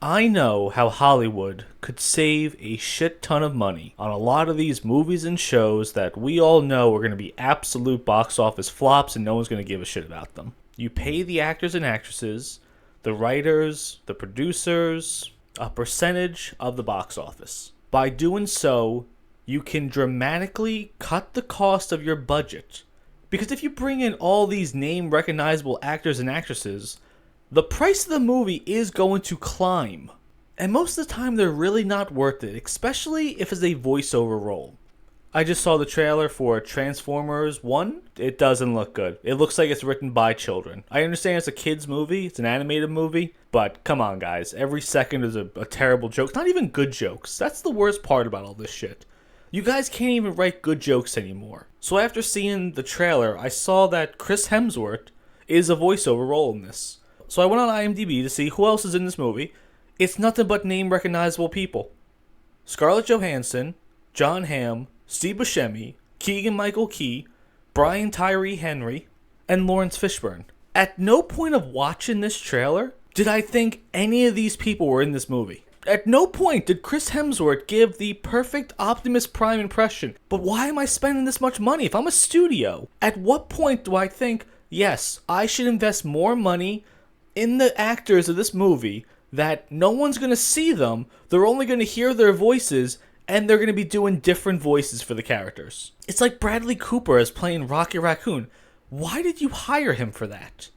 I know how Hollywood could save a shit ton of money on a lot of these movies and shows that we all know are going to be absolute box office flops and no one's going to give a shit about them. You pay the actors and actresses, the writers, the producers, a percentage of the box office. By doing so, you can dramatically cut the cost of your budget. Because if you bring in all these name recognizable actors and actresses, the price of the movie is going to climb. And most of the time, they're really not worth it, especially if it's a voiceover role. I just saw the trailer for Transformers 1. It doesn't look good. It looks like it's written by children. I understand it's a kid's movie, it's an animated movie, but come on, guys. Every second is a terrible joke. It's not even good jokes. That's the worst part about all this shit. You guys can't even write good jokes anymore. So after seeing the trailer, I saw that Chris Hemsworth is a voiceover role in this. So I went on IMDb to see who else is in this movie. It's nothing but name recognizable people. Scarlett Johansson, John Hamm, Steve Buscemi, Keegan-Michael Key, Brian Tyree Henry, and Lawrence Fishburne. At no point of watching this trailer did I think any of these people were in this movie. At no point did Chris Hemsworth give the perfect Optimus Prime impression. But why am I spending this much money if I'm a studio? At what point do I think, yes, I should invest more money in the actors of this movie that no one's going to see them, they're only going to hear their voices, and they're going to be doing different voices for the characters. It's like Bradley Cooper as playing Rocket Raccoon. Why did you hire him for that?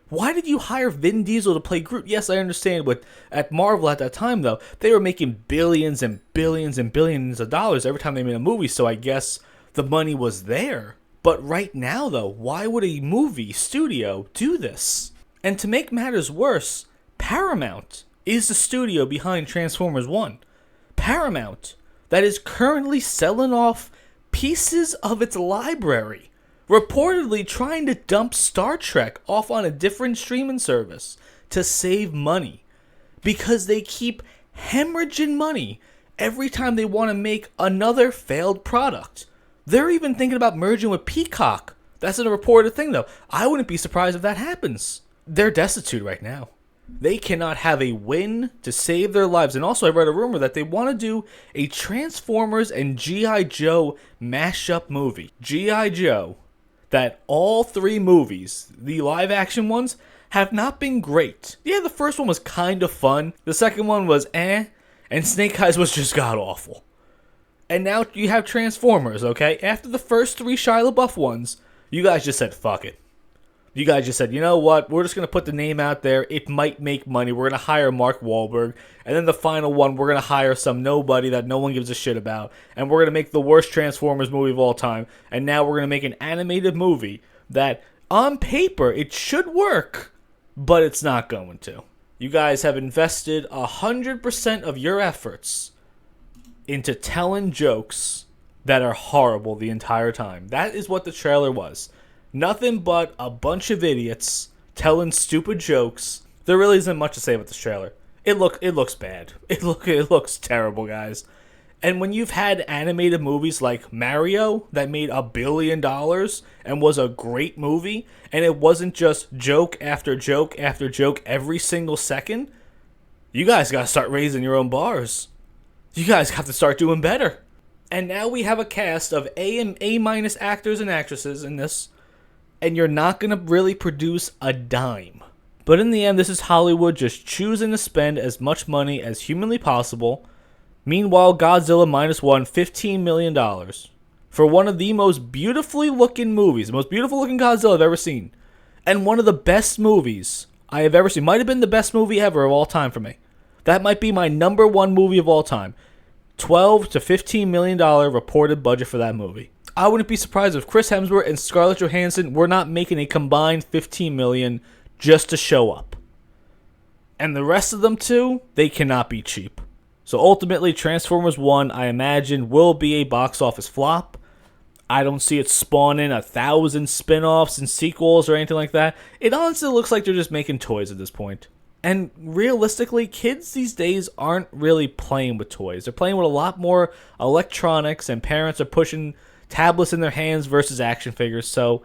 Why did you hire Vin Diesel to play Groot? Yes, I understand, but at Marvel at that time, though, they were making billions and billions and billions of dollars every time they made a movie, so I guess the money was there. But right now, though, why would a movie studio do this? And to make matters worse, Paramount is the studio behind Transformers 1. Paramount, that is currently selling off pieces of its library, reportedly trying to dump Star Trek off on a different streaming service to save money. Because they keep hemorrhaging money every time they want to make another failed product. They're even thinking about merging with Peacock. That's a reported thing, though. I wouldn't be surprised if that happens. They're destitute right now. They cannot have a win to save their lives. And also, I read a rumor that they want to do a Transformers and G.I. Joe mashup movie. G.I. Joe, that all three movies, the live action ones, have not been great. Yeah, the first one was kind of fun. The second one was and Snake Eyes was just god awful. And now you have Transformers, okay? After the first three Shia LaBeouf ones, you guys just said, fuck it. You guys just said, you know what, we're just going to put the name out there, it might make money, we're going to hire Mark Wahlberg, and then the final one, we're going to hire some nobody that no one gives a shit about, and we're going to make the worst Transformers movie of all time, and now we're going to make an animated movie that, on paper, it should work, but it's not going to. You guys have invested 100% of your efforts into telling jokes that are horrible the entire time. That is what the trailer was. Nothing but a bunch of idiots telling stupid jokes. There really isn't much to say about this trailer. It looks bad. It looks terrible, guys. And when you've had animated movies like Mario that made $1 billion and was a great movie, and it wasn't just joke after joke after joke every single second, you guys gotta start raising your own bars. You guys have to start doing better. And now we have a cast of A and A- actors and actresses in this, and you're not going to really produce a dime. But in the end, this is Hollywood just choosing to spend as much money as humanly possible. Meanwhile, Godzilla Minus One, $15 million for one of the most beautifully looking movies, the most beautiful looking Godzilla I've ever seen, and one of the best movies I have ever seen. Might have been the best movie ever of all time for me. That might be my number one movie of all time. $12 to $15 million reported budget for that movie. I wouldn't be surprised if Chris Hemsworth and Scarlett Johansson were not making a combined $15 million just to show up. And the rest of them too, they cannot be cheap. So ultimately, Transformers 1, I imagine, will be a box office flop. I don't see it spawning 1,000 spin-offs and sequels or anything like that. It honestly looks like they're just making toys at this point. And realistically, kids these days aren't really playing with toys. They're playing with a lot more electronics, and parents are pushing tablets in their hands versus action figures. So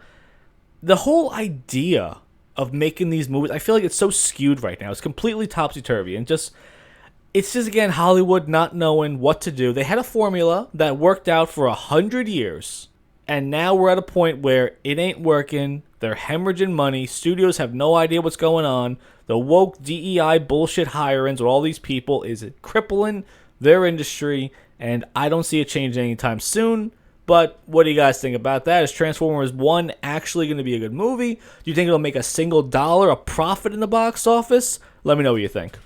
the whole idea of making these movies, I feel like it's so skewed right now. It's completely topsy-turvy. And just It's just, again, Hollywood not knowing what to do. They had a formula that worked out for 100 years, and now we're at a point where it ain't working. They're hemorrhaging money. Studios have no idea what's going on. The woke DEI bullshit hirings with all these people is crippling their industry, and I don't see it changing anytime soon. But what do you guys think about that? Is Transformers 1 actually going to be a good movie? Do you think it'll make a single dollar a profit in the box office? Let me know what you think.